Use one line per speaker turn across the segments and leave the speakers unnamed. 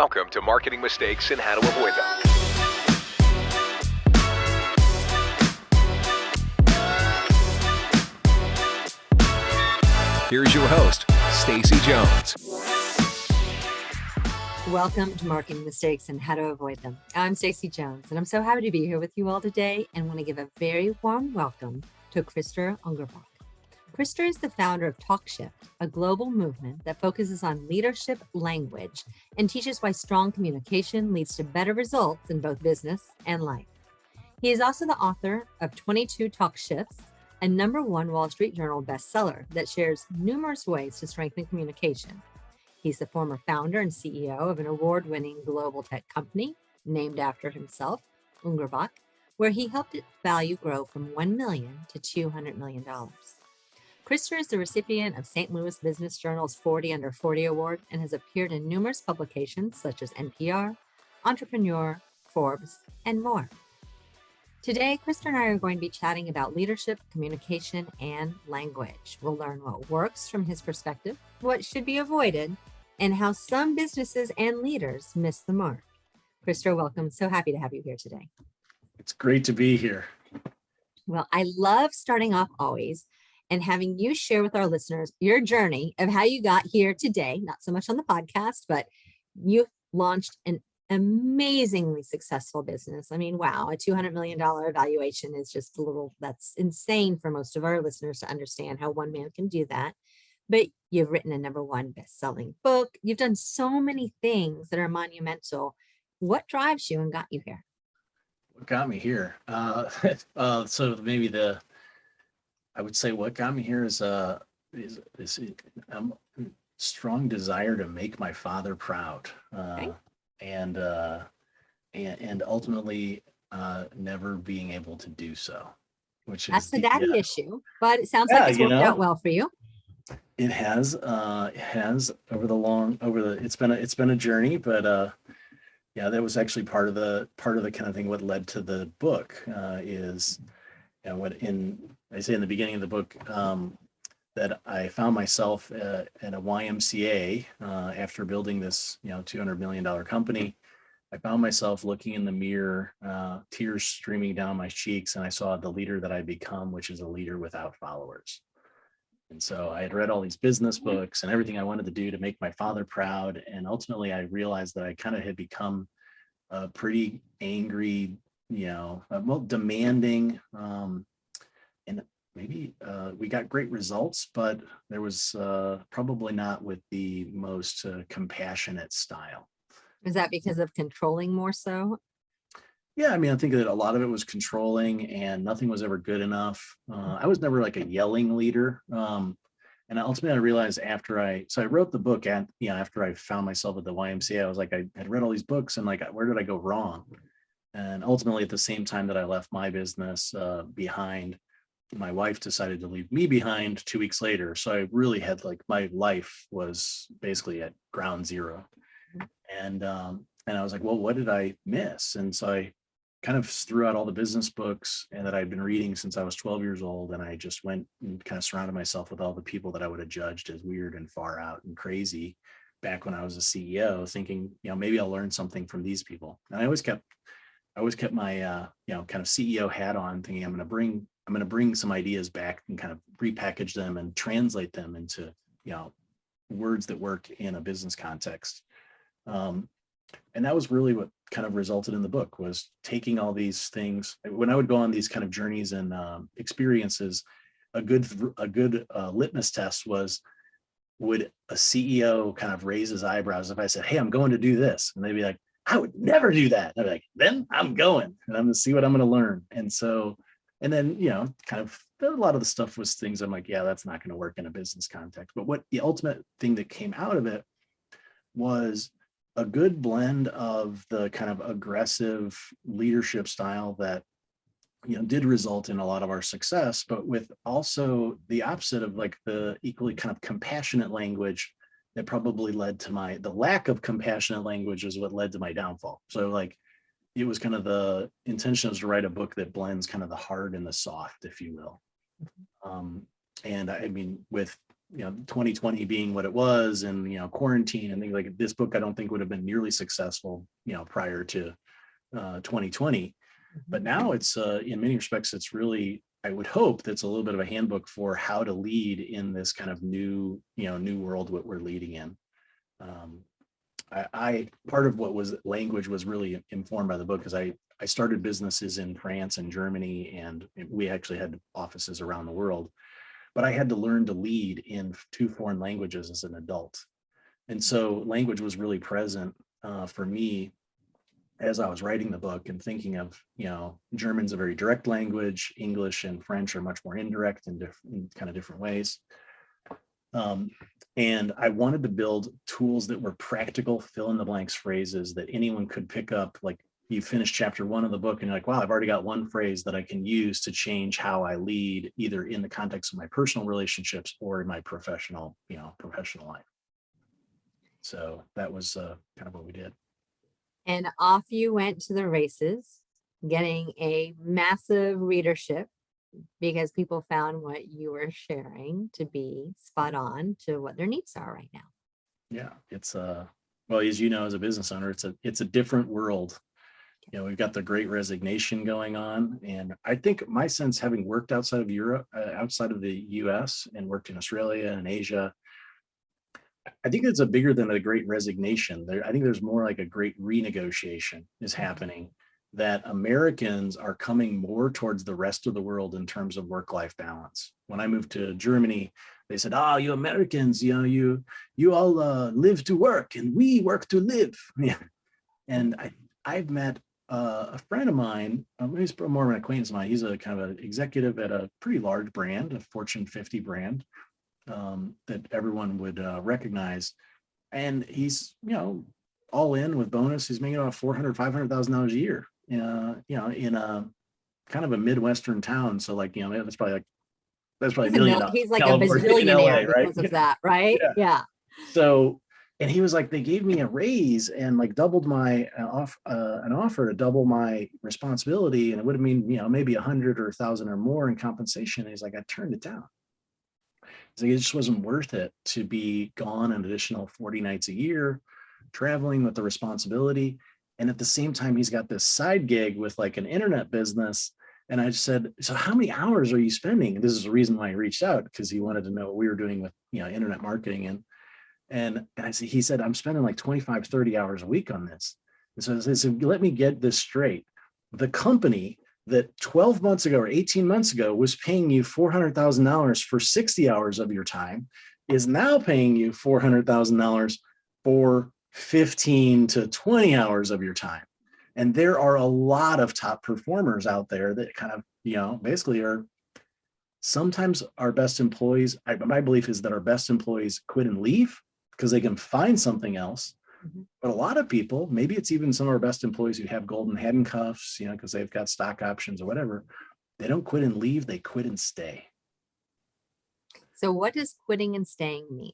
Welcome to Marketing Mistakes and How to Avoid Them. Here's your host, Stacy Jones.
Welcome to Marketing Mistakes and How to Avoid Them. I'm Stacy Jones, and I'm so happy to be here with you all today and want to give a very warm welcome to Krister Ungerbocker. Krister is the founder of TalkShift, a global movement that focuses on leadership language and teaches why strong communication leads to better results in both business and life. He is also the author of 22 Talk Shifts, a #1 Wall Street Journal bestseller that shares numerous ways to strengthen communication. He's the former founder and CEO of an award-winning global tech company named after himself, Ungerboeck, where he helped its value grow from $1 million to $200 million. Krister is the recipient of St. Louis Business Journal's 40 Under 40 Award and has appeared in numerous publications such as NPR, Entrepreneur, Forbs, and more. Today, Krister and I are going to be chatting about leadership, communication, and language. We'll learn what works from his perspective, what should be avoided, and how some businesses and leaders miss the mark. Krister, welcome. So happy to have you here today.
It's great to be here.
Well, I love starting off always and having you share with our listeners your journey of how you got here today, not so much on the podcast, but you launched an amazingly successful business. I mean, wow, a $200 million valuation is just that's insane for most of our listeners to understand how one man can do that. But you've written a #1 best-selling book. You've done so many things that are monumental. What drives you and got you here?
What got me here? So maybe I would say what got me here is a strong desire to make my father proud,
Okay.
and ultimately never being able to do so, which
That's
is
the daddy issue, but it sounds like it's worked out well for you.
It has it's been a journey, but yeah, that was actually part of the kind of thing. What led to the book is, I say in the beginning of the book, that I found myself at a YMCA after building this, $200 million company. I found myself looking in the mirror, tears streaming down my cheeks, and I saw the leader that I'd become, which is a leader without followers. And so I had read all these business books and everything I wanted to do to make my father proud. And ultimately, I realized that I kind of had become a pretty angry, demanding, and maybe we got great results, but there was probably not with the most compassionate style.
Is that because of controlling more so?
Yeah, I mean, I think that a lot of it was controlling and nothing was ever good enough. I was never like a yelling leader. And ultimately I realized after I wrote the book after I found myself at the YMCA, I was like, I had read all these books and like, where did I go wrong? And ultimately at the same time that I left my business behind, my wife decided to leave me behind 2 weeks later. So I really had my life was basically at ground zero. And I was like, well, what did I miss? And so I kind of threw out all the business books and that I'd been reading since I was 12 years old. And I just went and kind of surrounded myself with all the people that I would have judged as weird and far out and crazy back when I was a CEO, thinking, maybe I'll learn something from these people. And I always kept my, kind of CEO hat on, thinking I'm going to bring some ideas back and kind of repackage them and translate them into, words that work in a business context. And that was really what kind of resulted in the book, was taking all these things. When I would go on these kind of journeys and experiences, a good litmus test was, would a CEO kind of raise his eyebrows if I said, hey, I'm going to do this? And they'd be like, I would never do that. And I'd be like, then I'm going and I'm going to see what I'm going to learn. And so, and then, kind of a lot of the stuff was things I'm like, yeah, that's not going to work in a business context. But what the ultimate thing that came out of it was a good blend of the kind of aggressive leadership style that, did result in a lot of our success, but with also the opposite of the equally kind of compassionate language that probably led to the lack of compassionate language is what led to my downfall. So it was kind of the intention was to write a book that blends kind of the hard and the soft, if you will. And I mean, with 2020 being what it was, and quarantine and things like this book, I don't think would have been nearly successful prior to 2020. But now it's in many respects, it's really, I would hope that's a little bit of a handbook for how to lead in this kind of new world what we're leading in. I part of what was language was really informed by the book, because I started businesses in France and Germany, and we actually had offices around the world, but I had to learn to lead in 2 foreign languages as an adult. And so language was really present for me as I was writing the book, and thinking of, German's a very direct language, English and French are much more indirect in kind of different ways. And I wanted to build tools that were practical, fill in the blanks phrases that anyone could pick up. Like, you finish chapter 1 of the book and you're like, wow, I've already got one phrase that I can use to change how I lead, either in the context of my personal relationships or in my professional life. So that was kind of what we did.
And off you went to the races, getting a massive readership, because people found what you were sharing to be spot on to what their needs are right now.
Yeah, it's well, as you know, as a business owner, it's a different world. We've got the Great Resignation going on, and I think my sense, having worked outside of Europe, outside of the US, and worked in Australia and Asia, I think it's a bigger than a Great Resignation. I think there's more like a great renegotiation is happening, that Americans are coming more towards the rest of the world in terms of work-life balance. When I moved to Germany, they said, "Oh, you Americans, you all live to work, and we work to live." And I've met a friend of mine, he's more of an acquaintance of mine. He's a kind of an executive at a pretty large brand, a Fortune 50 brand, that everyone would recognize. And he's, all in with bonus. He's making about $400,000, $500,000 a year, in a kind of a Midwestern town. So that's probably $1 billion.
He's like a bazillionaire because of that, right? Yeah.
So, and he was like, they gave me a raise and like doubled my an offer to double my responsibility, and it would have mean maybe 100 or 1,000 or more in compensation. And he's like, I turned it down. It's like, it just wasn't worth it to be gone an additional 40 nights a year, traveling with the responsibility. And at the same time, he's got this side gig with like an internet business. And I just said, so how many hours are you spending? And this is the reason why he reached out, because he wanted to know what we were doing with, internet marketing. And he said, I'm spending like 25, 30 hours a week on this. And so I said, let me get this straight. The company that 12 months ago or 18 months ago was paying you $400,000 for 60 hours of your time is now paying you $400,000 for 15 to 20 hours of your time. And there are a lot of top performers out there that kind of, basically are sometimes our best employees. My belief is that our best employees quit and leave because they can find something else. Mm-hmm. But a lot of people, maybe it's even some of our best employees who have golden handcuffs, because they've got stock options or whatever. They don't quit and leave, they quit and stay.
So what does quitting and staying mean?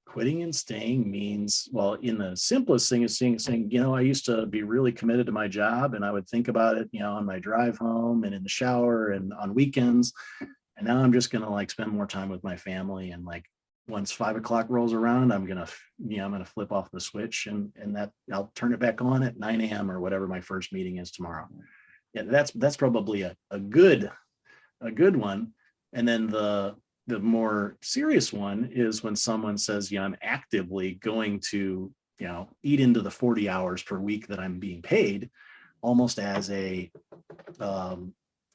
Quitting and staying means, well, in the simplest thing is saying, I used to be really committed to my job, and I would think about it, on my drive home and in the shower and on weekends. And now I'm just going to spend more time with my family. And once 5 o'clock rolls around, I'm going to flip off the switch and that I'll turn it back on at 9 a.m. or whatever my first meeting is tomorrow. Yeah, that's probably a good one. And then the more serious one is when someone says, I'm actively going to, eat into the 40 hours per week that I'm being paid, almost as a,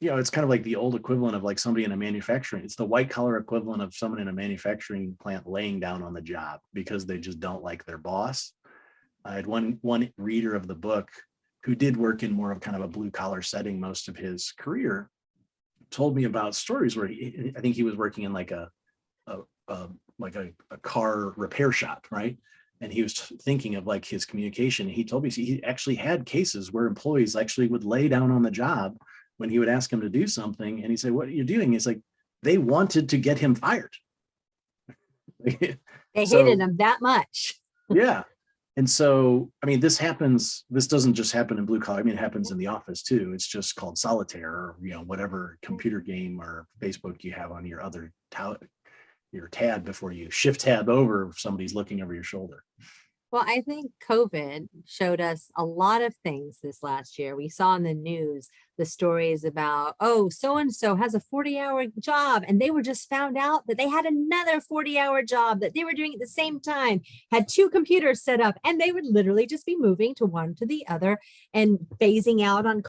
it's kind of like the old equivalent of somebody in a manufacturing. It's the white collar equivalent of someone in a manufacturing plant laying down on the job because they just don't like their boss. I had one reader of the book who did work in more of kind of a blue collar setting most of his career, told me about stories where I think he was working in a car repair shop, right? And he was thinking of his communication. He told me he actually had cases where employees actually would lay down on the job when he would ask him to do something. And he said, "What are you doing?" He's like, they wanted to get him fired.
They hated him that much.
Yeah. And so, this doesn't just happen in blue collar. It happens in the office too. It's just called solitaire or, whatever computer game or Facebook you have on your other your tab before you shift tab over if somebody's looking over your shoulder.
Well, I think COVID showed us a lot of things this last year. We saw in the news the stories about, oh, so and so has a 40-hour job, and they were just found out that they had another 40-hour job that they were doing at the same time, had two computers set up, and they would literally just be moving to one to the other and phasing out on